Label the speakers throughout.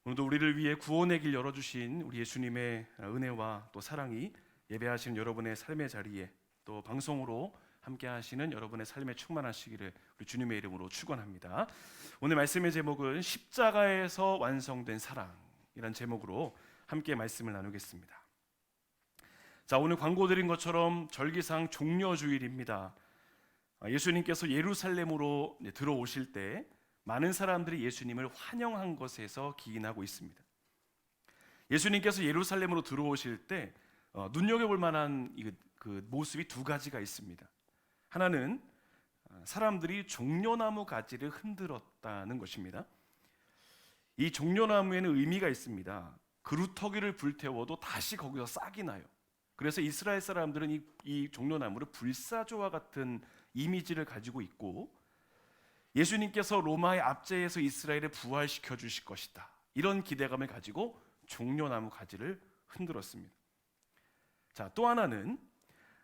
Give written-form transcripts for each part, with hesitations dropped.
Speaker 1: 오늘도 우리를 위해 구원의 길 열어주신 우리 예수님의 은혜와 또 사랑이 예배하시는 여러분의 삶의 자리에 또 방송으로 함께 하시는 여러분의 삶에 충만하시기를 우리 주님의 이름으로 축원합니다. 오늘 말씀의 제목은 십자가에서 완성된 사랑이란 제목으로 함께 말씀을 나누겠습니다. 자, 오늘 광고 드린 것처럼 절기상 종려주일입니다. 예수님께서 예루살렘으로 들어오실 때 많은 사람들이 예수님을 환영한 것에서 기인하고 있습니다. 예수님께서 예루살렘으로 들어오실 때 눈여겨볼 만한 그 모습이 두 가지가 있습니다. 하나는 사람들이 종려나무 가지를 흔들었다는 것입니다. 이 종려나무에는 의미가 있습니다. 그루터기를 불태워도 다시 거기서 싹이 나요. 그래서 이스라엘 사람들은 이 종려나무를 불사조와 같은 이미지를 가지고 있고, 예수님께서 로마의 압제에서 이스라엘을 부활시켜 주실 것이다, 이런 기대감을 가지고 종려나무 가지를 흔들었습니다. 자, 또 하나는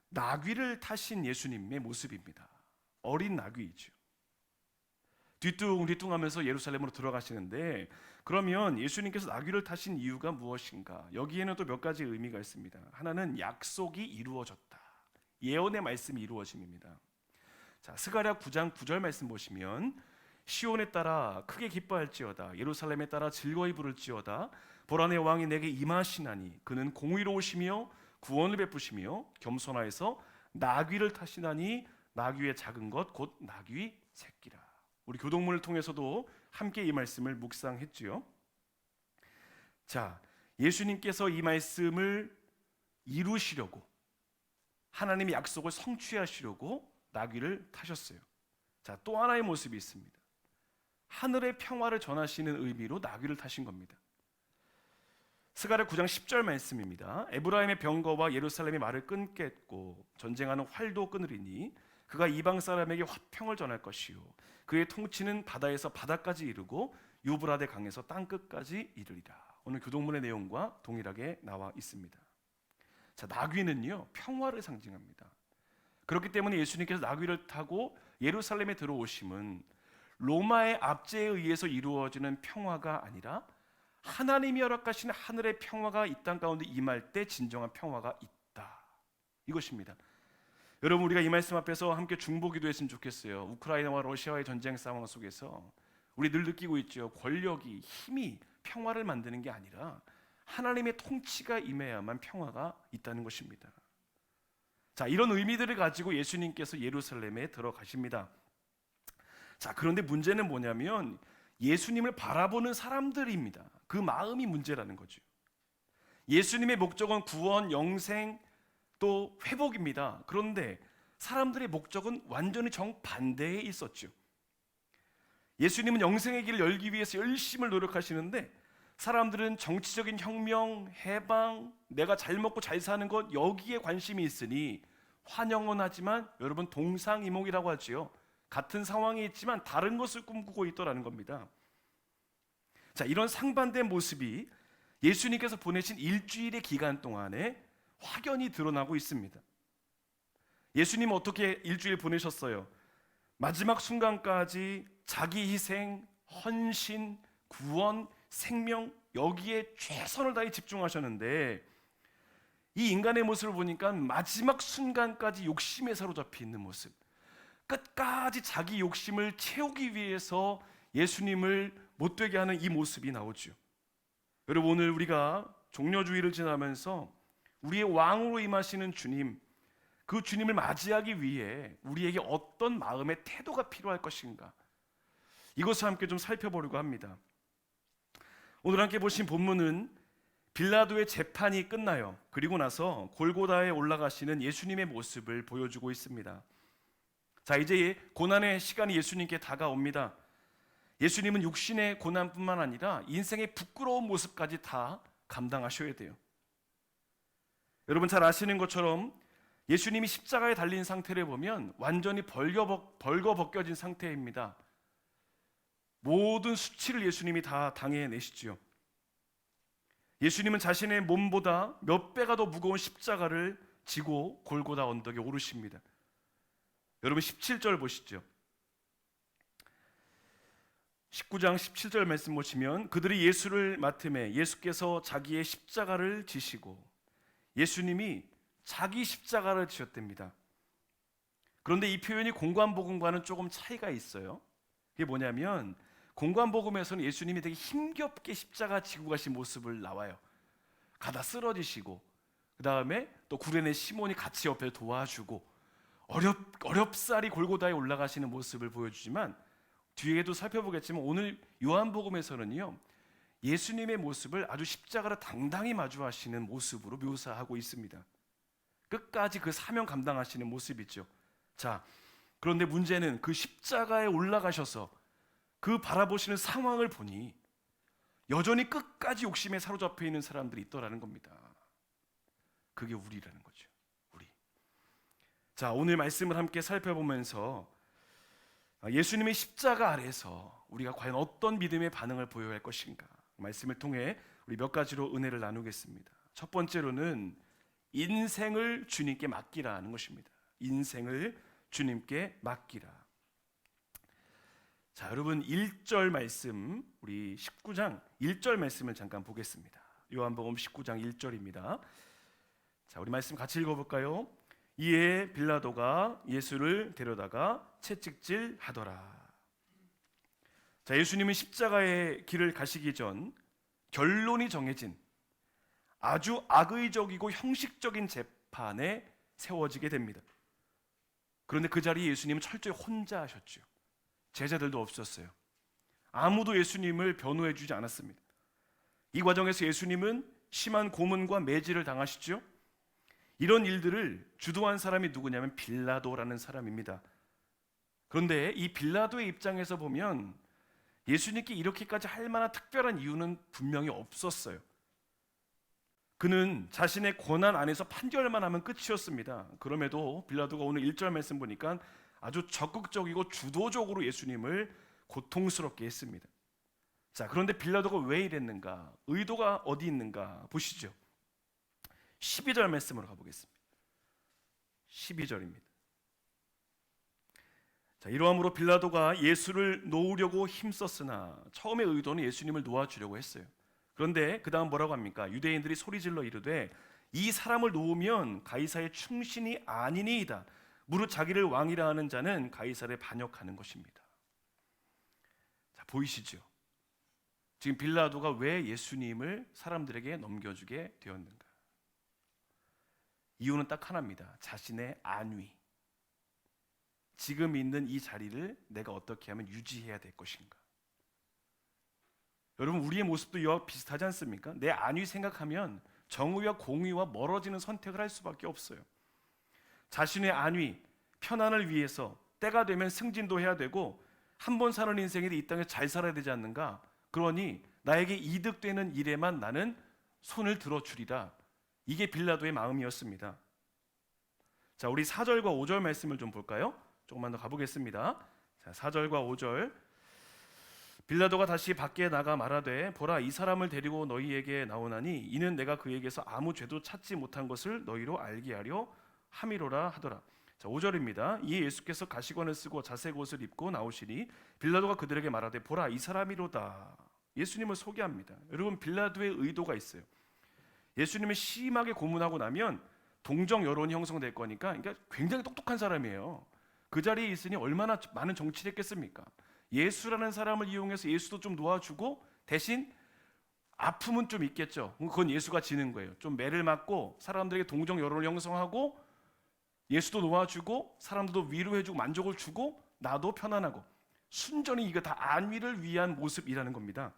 Speaker 1: 나귀를 타신 예수님의 모습입니다. 어린 나귀이죠. 뒤뚱뒤뚱하면서 예루살렘으로 들어가시는데, 그러면 예수님께서 나귀를 타신 이유가 무엇인가? 여기에는 또 몇 가지 의미가 있습니다. 하나는 약속이 이루어졌다, 예언의 말씀이 이루어짐입니다. 자, 스가랴 9장 9절 말씀 보시면, 시온에 따라 크게 기뻐할지어다, 예루살렘에 따라 즐거이 부를지어다, 보라 내 왕이 내게 임하시나니 그는 공의로우시며 구원을 베푸시며 겸손하여서 나귀를 타시나니 나귀의 작은 것 곧 나귀 새끼라. 우리 교동문을 통해서도 함께 이 말씀을 묵상했지요. 자, 예수님께서 이 말씀을 이루시려고, 하나님의 약속을 성취하시려고 나귀를 타셨어요. 자, 또 하나의 모습이 있습니다. 하늘의 평화를 전하시는 의미로 나귀를 타신 겁니다. 스가랴 9장 10절 말씀입니다. 에브라임의 병거와 예루살렘의 말을 끊겠고 전쟁하는 활도 끊으리니 그가 이방 사람에게 화평을 전할 것이요 그의 통치는 바다에서 바다까지 이르고 유브라데 강에서 땅 끝까지 이르리라. 오늘 교동문의 내용과 동일하게 나와 있습니다. 자, 나귀는요, 평화를 상징합니다. 그렇기 때문에 예수님께서 나귀를 타고 예루살렘에 들어오심은 로마의 압제에 의해서 이루어지는 평화가 아니라 하나님이 허락하시는 하늘의 평화가 이 땅 가운데 임할 때 진정한 평화가 있다, 이것입니다. 여러분, 우리가 이 말씀 앞에서 함께 중보기도했으면 좋겠어요. 우크라이나와 러시아의 전쟁 상황 속에서 우리 늘 느끼고 있죠. 권력이, 힘이 평화를 만드는 게 아니라 하나님의 통치가 임해야만 평화가 있다는 것입니다. 자, 이런 의미들을 가지고 예수님께서 예루살렘에 들어가십니다. 자, 그런데 문제는 뭐냐면 예수님을 바라보는 사람들입니다. 그 마음이 문제라는 거죠. 예수님의 목적은 구원, 영생, 또 회복입니다. 그런데 사람들의 목적은 완전히 정반대에 있었죠. 예수님은 영생의 길을 열기 위해서 열심히 노력하시는데 사람들은 정치적인 혁명, 해방, 내가 잘 먹고 잘 사는 것, 여기에 관심이 있으니 환영은 하지만 여러분 동상이몽이라고 하지요. 같은 상황에 있지만 다른 것을 꿈꾸고 있더라는 겁니다. 자, 이런 상반된 모습이 예수님께서 보내신 일주일의 기간 동안에 확연히 드러나고 있습니다. 예수님은 어떻게 일주일 보내셨어요? 마지막 순간까지 자기 희생, 헌신, 구원, 생명, 여기에 최선을 다해 집중하셨는데, 이 인간의 모습을 보니까 마지막 순간까지 욕심에 사로잡혀 있는 모습, 끝까지 자기 욕심을 채우기 위해서 예수님을 못되게 하는 이 모습이 나오죠. 여러분, 오늘 우리가 종려주의를 지나면서 우리의 왕으로 임하시는 주님, 그 주님을 맞이하기 위해 우리에게 어떤 마음의 태도가 필요할 것인가, 이것을 함께 좀 살펴보려고 합니다. 오늘 함께 보신 본문은 빌라도의 재판이 끝나요. 그리고 나서 골고다에 올라가시는 예수님의 모습을 보여주고 있습니다. 자, 이제 고난의 시간이 예수님께 다가옵니다. 예수님은 육신의 고난뿐만 아니라 인생의 부끄러운 모습까지 다 감당하셔야 돼요. 여러분 잘 아시는 것처럼 예수님이 십자가에 달린 상태를 보면 완전히 벌거벗겨진 상태입니다. 모든 수치를 예수님이 다 당해내시죠. 예수님은 자신의 몸보다 몇 배가 더 무거운 십자가를 지고 골고다 언덕에 오르십니다. 여러분 17절 보시죠. 19장 17절 말씀 보시면 그들이 예수를 맡음에 예수께서 자기의 십자가를 지시고, 예수님이 자기 십자가를 지셨답니다. 그런데 이 표현이 공관복음과는 조금 차이가 있어요. 그게 뭐냐면 공관복음에서는 예수님이 되게 힘겹게 십자가 지고 가신 모습을 나와요. 가다 쓰러지시고, 그 다음에 또 구레네 시몬이 같이 옆에 도와주고 어렵사리 골고다에 올라가시는 모습을 보여주지만, 뒤에도 살펴보겠지만 오늘 요한복음에서는요, 예수님의 모습을 아주 십자가를 당당히 마주하시는 모습으로 묘사하고 있습니다. 끝까지 그 사명 감당하시는 모습이죠. 자, 그런데 문제는 그 십자가에 올라가셔서 그 바라보시는 상황을 보니 여전히 끝까지 욕심에 사로잡혀 있는 사람들이 있더라는 겁니다. 그게 우리라는 거죠. 우리. 자, 오늘 말씀을 함께 살펴보면서 예수님의 십자가 아래서 우리가 과연 어떤 믿음의 반응을 보여야 할 것인가, 말씀을 통해 우리 몇 가지로 은혜를 나누겠습니다. 첫 번째로는 인생을 주님께 맡기라 하는 것입니다. 인생을 주님께 맡기라. 자, 여러분 1절 말씀, 우리 19장 1절 말씀을 잠깐 보겠습니다. 요한복음 19장 1절입니다. 자, 우리 말씀 같이 읽어볼까요? 이에 빌라도가 예수를 데려다가 채찍질 하더라. 자, 예수님은 십자가의 길을 가시기 전 결론이 정해진 아주 악의적이고 형식적인 재판에 세워지게 됩니다. 그런데 그 자리에 예수님은 철저히 혼자 하셨죠. 제자들도 없었어요. 아무도 예수님을 변호해 주지 않았습니다. 이 과정에서 예수님은 심한 고문과 매질을 당하시죠. 이런 일들을 주도한 사람이 누구냐면 빌라도라는 사람입니다. 그런데 이 빌라도의 입장에서 보면 예수님께 이렇게까지 할 만한 특별한 이유는 분명히 없었어요. 그는 자신의 권한 안에서 판결만 하면 끝이었습니다. 그럼에도 빌라도가 오늘 1절 말씀 보니까 아주 적극적이고 주도적으로 예수님을 고통스럽게 했습니다. 자, 그런데 빌라도가 왜 이랬는가? 의도가 어디 있는가? 보시죠. 12절 말씀으로 가보겠습니다. 12절입니다. 자, 이러함으로 빌라도가 예수를 놓으려고 힘썼으나 처음의 의도는 예수님을 놓아주려고 했어요. 그런데 그 다음 뭐라고 합니까? 유대인들이 소리질러 이르되 이 사람을 놓으면 가이사의 충신이 아니니이다. 무릇 자기를 왕이라 하는 자는 가이사를 반역하는 것입니다. 자, 보이시죠? 지금 빌라도가 왜 예수님을 사람들에게 넘겨주게 되었는가? 이유는 딱 하나입니다. 자신의 안위. 지금 있는 이 자리를 내가 어떻게 하면 유지해야 될 것인가? 여러분, 우리의 모습도 이와 비슷하지 않습니까? 내 안위 생각하면 정의와 공의와 멀어지는 선택을 할 수밖에 없어요. 자신의 안위, 편안을 위해서 때가 되면 승진도 해야 되고 한 번 사는 인생에 이 땅에 잘 살아야 되지 않는가? 그러니 나에게 이득되는 일에만 나는 손을 들어주리라. 이게 빌라도의 마음이었습니다. 자, 우리 4절과 5절 말씀을 좀 볼까요? 조금만 더 가보겠습니다. 자, 4절과 5절. 빌라도가 다시 밖에 나가 말하되 보라, 이 사람을 데리고 너희에게 나오나니 이는 내가 그에게서 아무 죄도 찾지 못한 것을 너희로 알게 하려 함이로라 하더라. 자, 5절입니다. 이에 예수께서 가시관을 쓰고 자색 옷을 입고 나오시니 빌라도가 그들에게 말하되 보라, 이 사람이로다. 예수님을 소개합니다. 여러분, 빌라도의 의도가 있어요. 예수님을 심하게 고문하고 나면 동정 여론이 형성될 거니까, 그러니까 굉장히 똑똑한 사람이에요. 그 자리에 있으니 얼마나 많은 정치를 했겠습니까? 예수라는 사람을 이용해서 예수도 좀 놓아주고 대신 아픔은 좀 있겠죠. 그건 예수가 지는 거예요. 좀 매를 맞고 사람들에게 동정 여론을 형성하고 예수도 놓아주고 사람들도 위로해주고 만족을 주고 나도 편안하고, 순전히 이거 다 안위를 위한 모습이라는 겁니다.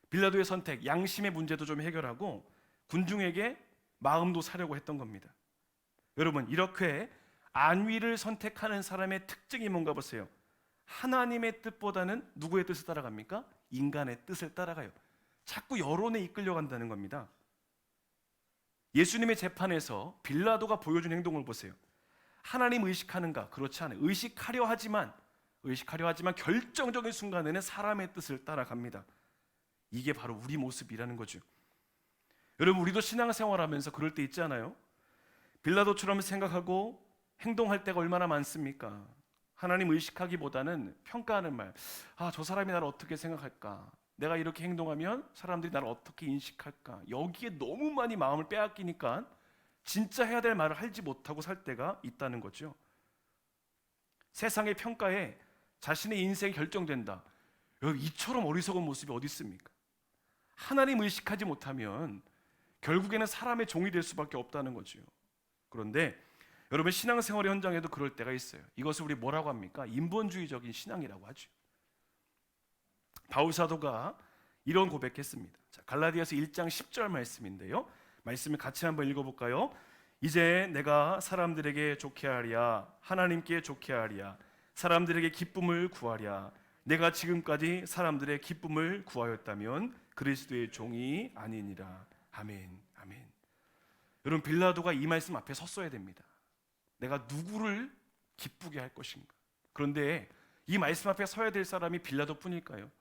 Speaker 1: 빌라도의 선택, 양심의 문제도 좀 해결하고 군중에게 마음도 사려고 했던 겁니다. 여러분, 이렇게 안위를 선택하는 사람의 특징이 뭔가 보세요. 하나님의 뜻보다는 누구의 뜻을 따라갑니까? 인간의 뜻을 따라가요. 자꾸 여론에 이끌려간다는 겁니다. 예수님의 재판에서 빌라도가 보여준 행동을 보세요. 하나님 의식하는가? 그렇지 않아요. 의식하려 하지만 결정적인 순간에는 사람의 뜻을 따라갑니다. 이게 바로 우리 모습이라는 거죠. 여러분, 우리도 신앙생활하면서 그럴 때 있지 않아요? 빌라도처럼 생각하고 행동할 때가 얼마나 많습니까? 하나님 의식하기보다는 평가하는 말. 저 사람이 나를 어떻게 생각할까? 내가 이렇게 행동하면 사람들이 나를 어떻게 인식할까? 여기에 너무 많이 마음을 빼앗기니까 진짜 해야 될 말을 하지 못하고 살 때가 있다는 거죠. 세상의 평가에 자신의 인생이 결정된다. 여러분, 이처럼 어리석은 모습이 어디 있습니까? 하나님 의식하지 못하면 결국에는 사람의 종이 될 수밖에 없다는 거죠. 그런데 여러분, 신앙생활의 현장에도 그럴 때가 있어요. 이것을 우리 뭐라고 합니까? 인본주의적인 신앙이라고 하죠. 바울 사도가 이런 고백했습니다. 자, 갈라디아서 1장 10절 말씀인데요. 말씀을 같이 한번 읽어볼까요? 이제 내가 사람들에게 좋게 하랴, 하나님께 좋게 하랴, 사람들에게 기쁨을 구하랴. 내가 지금까지 사람들의 기쁨을 구하였다면 그리스도의 종이 아니니라. 아멘, 아멘. 여러분, 빌라도가 이 말씀 앞에 섰어야 됩니다. 내가 누구를 기쁘게 할 것인가? 그런데 이 말씀 앞에 서야 될 사람이 빌라도뿐일까요?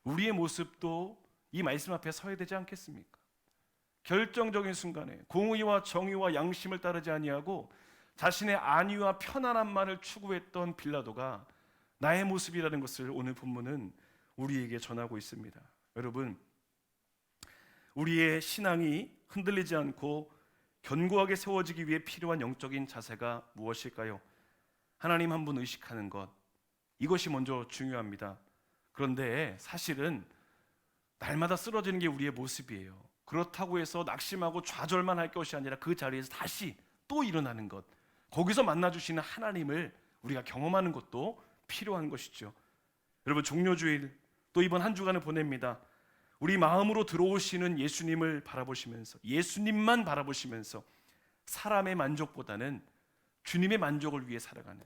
Speaker 1: 우리의 모습도 이 말씀 앞에 서야 되지 않겠습니까? 결정적인 순간에 공의와 정의와 양심을 따르지 아니하고 자신의 안위와 편안함만을 추구했던 빌라도가 나의 모습이라는 것을 오늘 본문은 우리에게 전하고 있습니다. 여러분, 우리의 신앙이 흔들리지 않고 견고하게 세워지기 위해 필요한 영적인 자세가 무엇일까요? 하나님 한 분 의식하는 것, 이것이 먼저 중요합니다. 그런데 사실은 날마다 쓰러지는 게 우리의 모습이에요. 그렇다고 해서 낙심하고 좌절만 할 것이 아니라 그 자리에서 다시 또 일어나는 것, 거기서 만나주시는 하나님을 우리가 경험하는 것도 필요한 것이죠. 여러분, 종료주일 또 이번 한 주간을 보냅니다. 우리 마음으로 들어오시는 예수님을 바라보시면서, 예수님만 바라보시면서 사람의 만족보다는 주님의 만족을 위해 살아가는,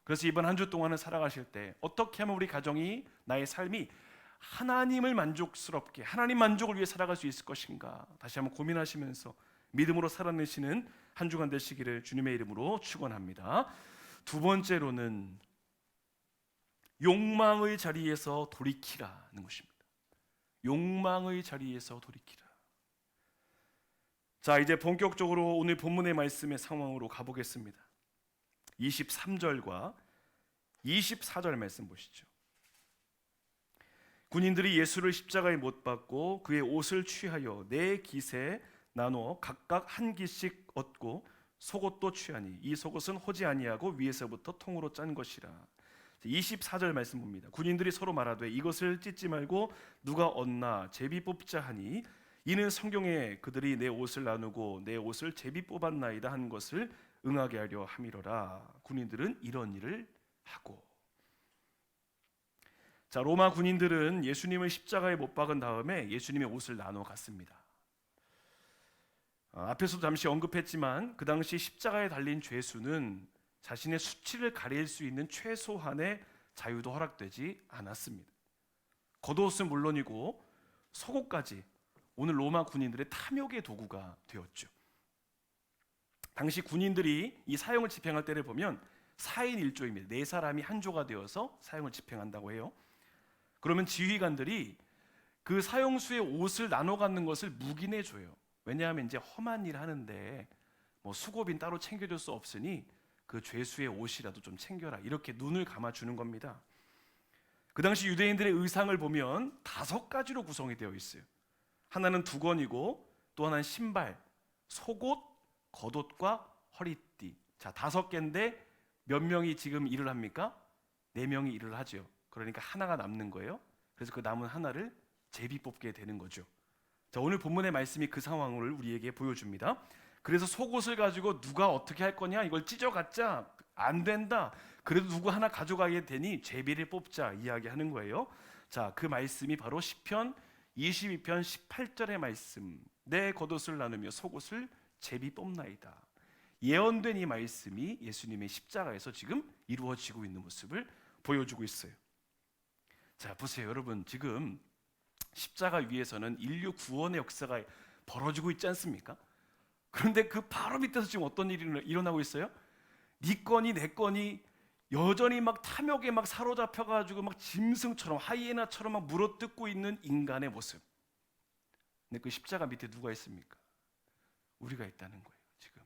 Speaker 1: 그래서 이번 한 주 동안을 살아가실 때 어떻게 하면 우리 가정이, 나의 삶이 하나님을 만족스럽게, 하나님 만족을 위해 살아갈 수 있을 것인가, 다시 한번 고민하시면서 믿음으로 살아내시는 한 주간 되시기를 주님의 이름으로 축원합니다. 두 번째로는 욕망의 자리에서 돌이키라는 것입니다. 욕망의 자리에서 돌이키라. 자, 이제 본격적으로 오늘 본문의 말씀의 상황으로 가보겠습니다. 23절과 24절 말씀 보시죠. 군인들이 예수를 십자가에 못 박고 그의 옷을 취하여 네 깃에 나누어 각각 한 깃씩 얻고 속옷도 취하니 이 속옷은 호지 아니하고 위에서부터 통으로 짠 것이라. 24절 말씀 봅니다. 군인들이 서로 말하되 이것을 찢지 말고 누가 얻나 제비 뽑자 하니 이는 성경에 그들이 내 옷을 나누고 내 옷을 제비 뽑았나이다 한 것을 응하게 하려 함이로라. 군인들은 이런 일을 하고. 자, 로마 군인들은 예수님을 십자가에 못 박은 다음에 예수님의 옷을 나눠 갔습니다. 앞에서도 잠시 언급했지만 그 당시 십자가에 달린 죄수는 자신의 수치를 가릴 수 있는 최소한의 자유도 허락되지 않았습니다. 겉옷은 물론이고 속옷까지 오늘 로마 군인들의 탐욕의 도구가 되었죠. 당시 군인들이 이 사형을 집행할 때를 보면 4인 1조입니다. 네 사람이 한 조가 되어서 사형을 집행한다고 해요. 그러면 지휘관들이 그 사형수의 옷을 나눠 갖는 것을 묵인해 줘요. 왜냐하면 이제 험한 일 하는데 뭐 수고빈 따로 챙겨줄 수 없으니 그 죄수의 옷이라도 좀 챙겨라, 이렇게 눈을 감아주는 겁니다. 그 당시 유대인들의 의상을 보면 5가지로 구성이 되어 있어요. 하나는 두건이고 또 하나는 신발, 속옷, 겉옷과 허리띠. 자, 5개인데 몇 명이 지금 일을 합니까? 4명이 일을 하죠. 그러니까 하나가 남는 거예요. 그래서 그 남은 하나를 제비 뽑게 되는 거죠. 자, 오늘 본문의 말씀이 그 상황을 우리에게 보여줍니다. 그래서 속옷을 가지고 누가 어떻게 할 거냐, 이걸 찢어갔자 안 된다, 그래도 누구 하나 가져가게 되니 제비를 뽑자 이야기하는 거예요. 자, 그 말씀이 바로 시편 22편 18절의 말씀. 내 겉옷을 나누며 속옷을 제비 뽑나이다. 예언된 이 말씀이 예수님의 십자가에서 지금 이루어지고 있는 모습을 보여주고 있어요. 자, 보세요 여러분, 지금 십자가 위에서는 인류 구원의 역사가 벌어지고 있지 않습니까? 그런데 그 바로 밑에서 지금 어떤 일이 일어나고 있어요? 네 건이 내 건이 여전히 막 탐욕에 막 사로잡혀가지고 막 짐승처럼, 하이에나처럼 막 물어뜯고 있는 인간의 모습. 근데 그 십자가 밑에 누가 있습니까? 우리가 있다는 거예요. 지금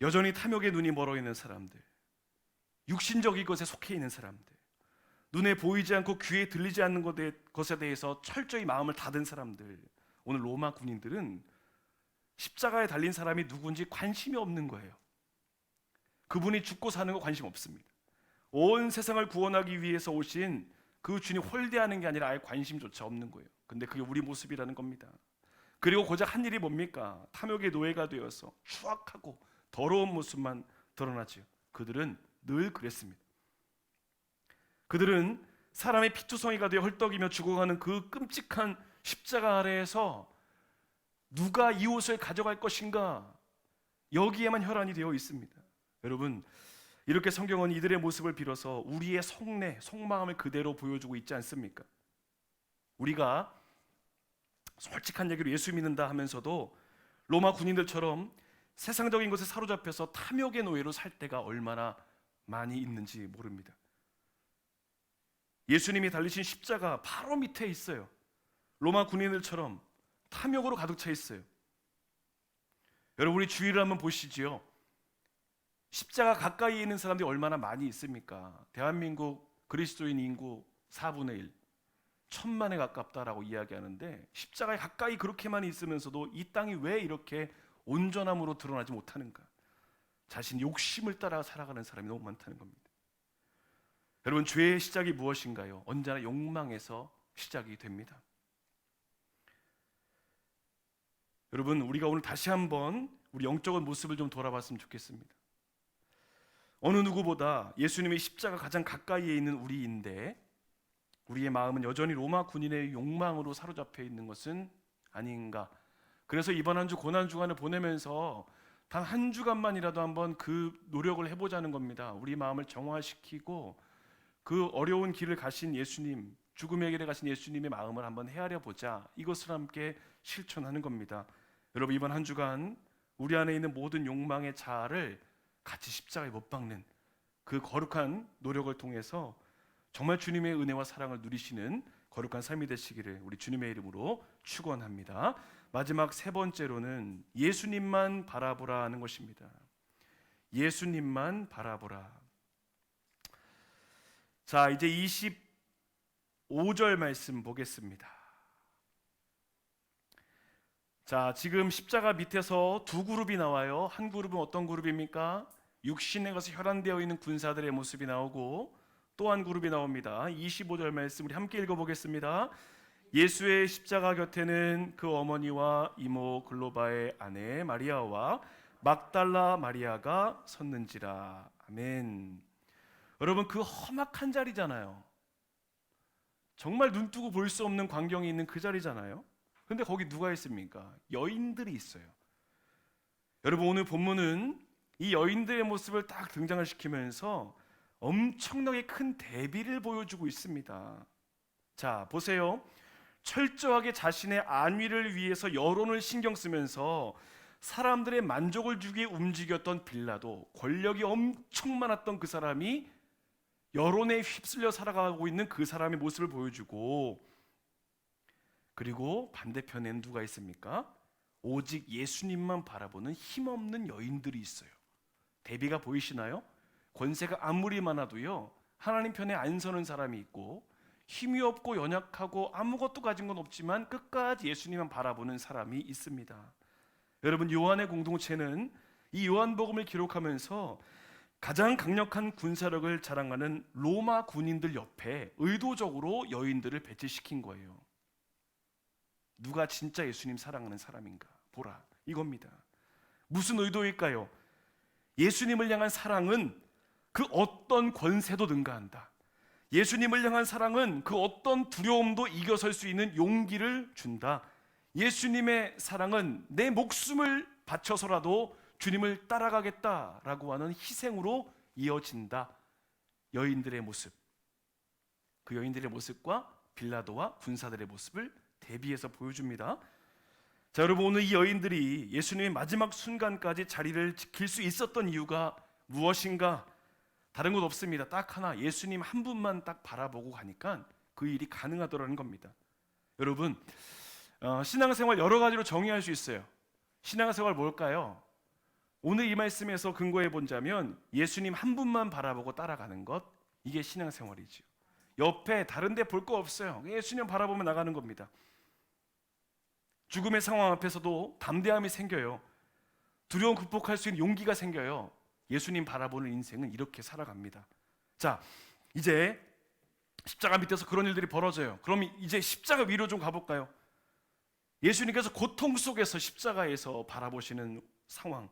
Speaker 1: 여전히 탐욕의 눈이 멀어 있는 사람들, 육신적인 것에 속해 있는 사람들, 눈에 보이지 않고 귀에 들리지 않는 것에 대해서 철저히 마음을 닫은 사람들, 오늘 로마 군인들은 십자가에 달린 사람이 누군지 관심이 없는 거예요. 그분이 죽고 사는 거 관심 없습니다. 온 세상을 구원하기 위해서 오신 그 주님 홀대하는 게 아니라 아예 관심조차 없는 거예요. 근데 그게 우리 모습이라는 겁니다. 그리고 고작 한 일이 뭡니까? 탐욕의 노예가 되어서 추악하고 더러운 모습만 드러나지요. 그들은 늘 그랬습니다. 그들은 사람의 피투성이가 되어 헐떡이며 죽어가는 그 끔찍한 십자가 아래에서 누가 이 옷을 가져갈 것인가, 여기에만 혈안이 되어 있습니다. 여러분, 이렇게 성경은 이들의 모습을 빌어서 우리의 속내, 속마음을 그대로 보여주고 있지 않습니까? 우리가 솔직한 얘기로 예수 믿는다 하면서도 로마 군인들처럼 세상적인 것에 사로잡혀서 탐욕의 노예로 살 때가 얼마나 많이 있는지 모릅니다. 예수님이 달리신 십자가 바로 밑에 있어요. 로마 군인들처럼 탐욕으로 가득 차 있어요. 여러분, 우리 주위를 한번 보시지요. 십자가 가까이에 있는 사람들이 얼마나 많이 있습니까? 대한민국 그리스도인 인구 4분의 1, 1000만에 가깝다라고 이야기하는데, 십자가에 가까이 그렇게 많이 있으면서도 이 땅이 왜 이렇게 온전함으로 드러나지 못하는가? 자신 욕심을 따라 살아가는 사람이 너무 많다는 겁니다. 여러분, 죄의 시작이 무엇인가요? 언제나 욕망에서 시작이 됩니다. 여러분, 우리가 오늘 다시 한번 우리 영적인 모습을 좀 돌아봤으면 좋겠습니다. 어느 누구보다 예수님의 십자가 가장 가까이에 있는 우리인데, 우리의 마음은 여전히 로마 군인의 욕망으로 사로잡혀 있는 것은 아닌가? 그래서 이번 한 주 고난 주간을 보내면서 단 한 주간만이라도 한번 그 노력을 해보자는 겁니다. 우리 마음을 정화시키고 그 어려운 길을 가신 예수님, 죽음의 길에 가신 예수님의 마음을 한번 헤아려 보자. 이것을 함께 실천하는 겁니다. 여러분, 이번 한 주간 우리 안에 있는 모든 욕망의 자아를 같이 십자가에 못 박는 그 거룩한 노력을 통해서 정말 주님의 은혜와 사랑을 누리시는 거룩한 삶이 되시기를 우리 주님의 이름으로 축원합니다. 마지막 세 번째로는 예수님만 바라보라 하는 것입니다. 예수님만 바라보라. 자, 이제 25절 말씀 보겠습니다. 자, 지금 십자가 밑에서 두 그룹이 나와요. 한 그룹은 어떤 그룹입니까? 육신에 가서 혈안되어 있는 군사들의 모습이 나오고, 또 한 그룹이 나옵니다. 25절 말씀 우리 함께 읽어보겠습니다. 예수의 십자가 곁에는 그 어머니와 이모 글로바의 아내 마리아와 막달라 마리아가 섰는지라. 아멘. 여러분, 그 험악한 자리잖아요. 정말 눈뜨고 볼 수 없는 광경이 있는 그 자리잖아요. 근데 거기 누가 있습니까? 여인들이 있어요. 여러분, 오늘 본문은 이 여인들의 모습을 딱 등장을 시키면서 엄청나게 큰 대비를 보여주고 있습니다. 자, 보세요. 철저하게 자신의 안위를 위해서 여론을 신경 쓰면서 사람들의 만족을 주기 위해 움직였던 빌라도, 권력이 엄청 많았던 그 사람이 여론에 휩쓸려 살아가고 있는 그 사람의 모습을 보여주고, 그리고 반대편에는 누가 있습니까? 오직 예수님만 바라보는 힘없는 여인들이 있어요. 대비가 보이시나요? 권세가 아무리 많아도요, 하나님 편에 안 서는 사람이 있고, 힘이 없고 연약하고 아무것도 가진 건 없지만 끝까지 예수님만 바라보는 사람이 있습니다. 여러분, 요한의 공동체는 이 요한복음을 기록하면서 가장 강력한 군사력을 자랑하는 로마 군인들 옆에 의도적으로 여인들을 배치시킨 거예요. 누가 진짜 예수님 사랑하는 사람인가 보라, 이겁니다. 무슨 의도일까요? 예수님을 향한 사랑은 그 어떤 권세도 능가한다. 예수님을 향한 사랑은 그 어떤 두려움도 이겨설 수 있는 용기를 준다. 예수님의 사랑은 내 목숨을 바쳐서라도 주님을 따라가겠다라고 하는 희생으로 이어진다. 여인들의 모습, 그 여인들의 모습과 빌라도와 군사들의 모습을 대비해서 보여줍니다. 자, 여러분, 오늘 이 여인들이 예수님의 마지막 순간까지 자리를 지킬 수 있었던 이유가 무엇인가? 다른 것 없습니다. 딱 하나, 예수님 한 분만 딱 바라보고 가니까 그 일이 가능하더라는 겁니다. 여러분, 신앙생활 여러 가지로 정의할 수 있어요. 신앙생활 뭘까요? 오늘 이 말씀에서 근거해 본다면 예수님 한 분만 바라보고 따라가는 것, 이게 신앙생활이죠. 옆에 다른 데 볼 거 없어요. 예수님 바라보며 나가는 겁니다. 죽음의 상황 앞에서도 담대함이 생겨요. 두려움 극복할 수 있는 용기가 생겨요. 예수님 바라보는 인생은 이렇게 살아갑니다. 자, 이제 십자가 밑에서 그런 일들이 벌어져요. 그럼 이제 십자가 위로 좀 가볼까요? 예수님께서 고통 속에서 십자가에서 바라보시는 상황,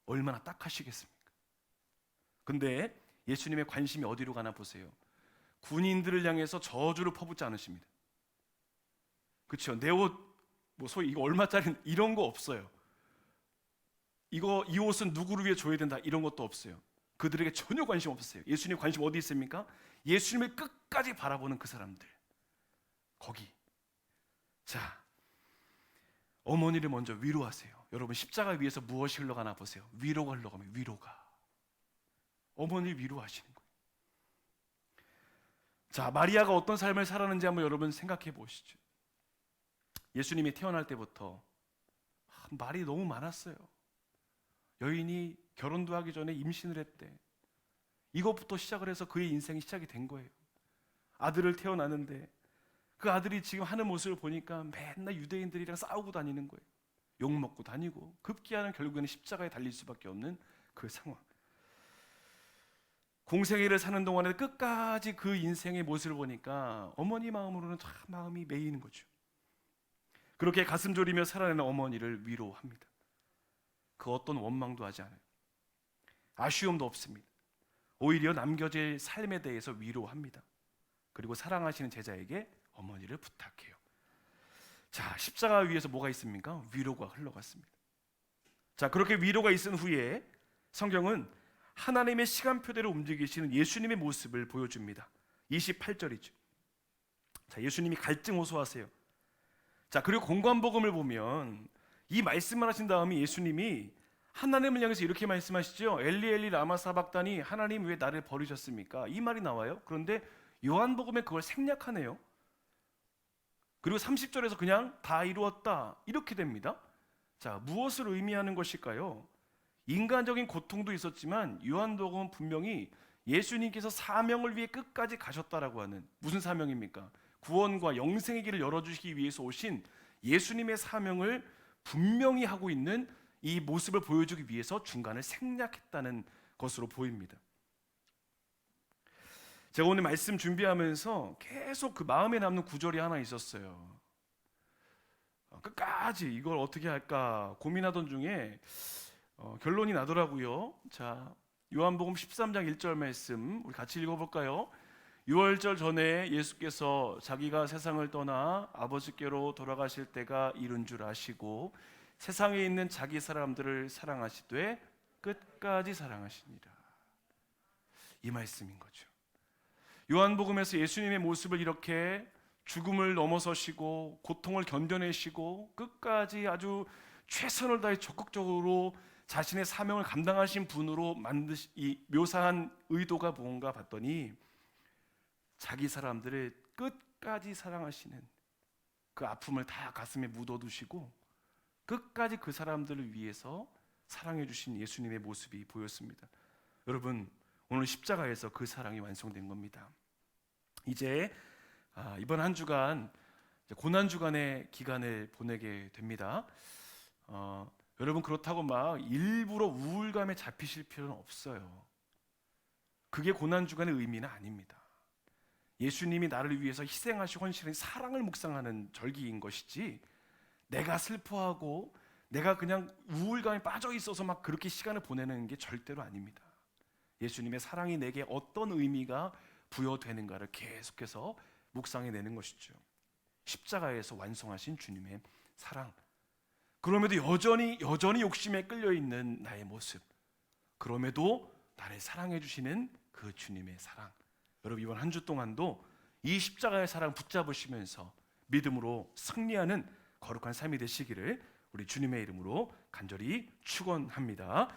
Speaker 1: 얼마나 딱하시겠습니까? 근데 예수님의 관심이 어디로 가나 보세요. 군인들을 향해서 저주를 퍼붓지 않으십니다. 그렇죠? 내 옷, 뭐 소위 이거 얼마짜리 이런 거 없어요. 이 옷은 누구를 위해 줘야 된다 이런 것도 없어요. 그들에게 전혀 관심 없었어요. 예수님 관심 어디 있습니까? 예수님을 끝까지 바라보는 그 사람들, 거기. 자, 어머니를 먼저 위로하세요. 여러분 십자가 위에서 무엇이 흘러가나 보세요. 위로가 흘러가면 위로가. 어머니를 위로하시는 거예요. 자, 마리아가 어떤 삶을 살았는지 한번 여러분 생각해 보시죠. 예수님이 태어날 때부터 말이 너무 많았어요. 여인이 결혼도 하기 전에 임신을 했대. 이것부터 시작을 해서 그의 인생이 시작이 된 거예요. 아들을 태어나는데 그 아들이 지금 하는 모습을 보니까 맨날 유대인들이랑 싸우고 다니는 거예요. 욕먹고 다니고 급기야는 결국에는 십자가에 달릴 수밖에 없는 그 상황. 공생애를 사는 동안에 끝까지 그 인생의 모습을 보니까 어머니 마음으로는 참 마음이 메이는 거죠. 그렇게 가슴 졸이며 살아내는 어머니를 위로합니다. 그 어떤 원망도 하지 않아요. 아쉬움도 없습니다. 오히려 남겨질 삶에 대해서 위로합니다. 그리고 사랑하시는 제자에게 어머니를 부탁해요. 자, 십자가 위에서 뭐가 있습니까? 위로가 흘러갔습니다. 자, 그렇게 위로가 있은 후에 성경은 하나님의 시간표대로 움직이시는 예수님의 모습을 보여줍니다. 28절이죠. 자, 예수님이 갈증 호소하세요. 자, 그리고 공관복음을 보면 이 말씀을 하신 다음에 예수님이 하나님을 향해서 이렇게 말씀하시죠. 엘리 엘리 라마 사박다니, 하나님 왜 나를 버리셨습니까? 이 말이 나와요. 그런데 요한복음에 그걸 생략하네요. 그리고 30절에서 그냥 다 이루었다 이렇게 됩니다. 자, 무엇을 의미하는 것일까요? 인간적인 고통도 있었지만 요한복음은 분명히 예수님께서 사명을 위해 끝까지 가셨다라고 하는, 무슨 사명입니까? 구원과 영생의 길을 열어주시기 위해서 오신 예수님의 사명을 분명히 하고 있는 이 모습을 보여주기 위해서 중간을 생략했다는 것으로 보입니다. 제가 오늘 말씀 준비하면서 계속 그 마음에 남는 구절이 하나 있었어요. 끝까지 이걸 어떻게 할까 고민하던 중에 결론이 나더라고요. 자, 요한복음 13장 1절 말씀 우리 같이 읽어볼까요? 6월절 전에 예수께서 자기가 세상을 떠나 아버지께로 돌아가실 때가 이른 줄 아시고 세상에 있는 자기 사람들을 사랑하시되 끝까지 사랑하시니라. 이 말씀인 거죠. 요한복음에서 예수님의 모습을 이렇게 죽음을 넘어서시고 고통을 견뎌내시고 끝까지 아주 최선을 다해 적극적으로 자신의 사명을 감당하신 분으로 묘사한 의도가 뭔가 봤더니 자기 사람들을 끝까지 사랑하시는, 그 아픔을 다 가슴에 묻어두시고 끝까지 그 사람들을 위해서 사랑해 주신 예수님의 모습이 보였습니다. 여러분, 오늘 십자가에서 그 사랑이 완성된 겁니다. 이제 이번 한 주간 고난 주간의 기간을 보내게 됩니다. 여러분, 그렇다고 막 일부러 우울감에 잡히실 필요는 없어요. 그게 고난 주간의 의미는 아닙니다. 예수님이 나를 위해서 희생하시고 헌신한 사랑을 묵상하는 절기인 것이지, 내가 슬퍼하고 내가 그냥 우울감에 빠져 있어서 막 그렇게 시간을 보내는 게 절대로 아닙니다. 예수님의 사랑이 내게 어떤 의미가 부여되는가를 계속해서 묵상해내는 것이죠. 십자가에서 완성하신 주님의 사랑. 그럼에도 여전히 욕심에 끌려있는 나의 모습, 그럼에도 나를 사랑해 주시는 그 주님의 사랑. 여러분, 이번 한 주 동안도 이 십자가의 사랑 붙잡으시면서 믿음으로 승리하는 거룩한 삶이 되시기를 우리 주님의 이름으로 간절히 축원합니다.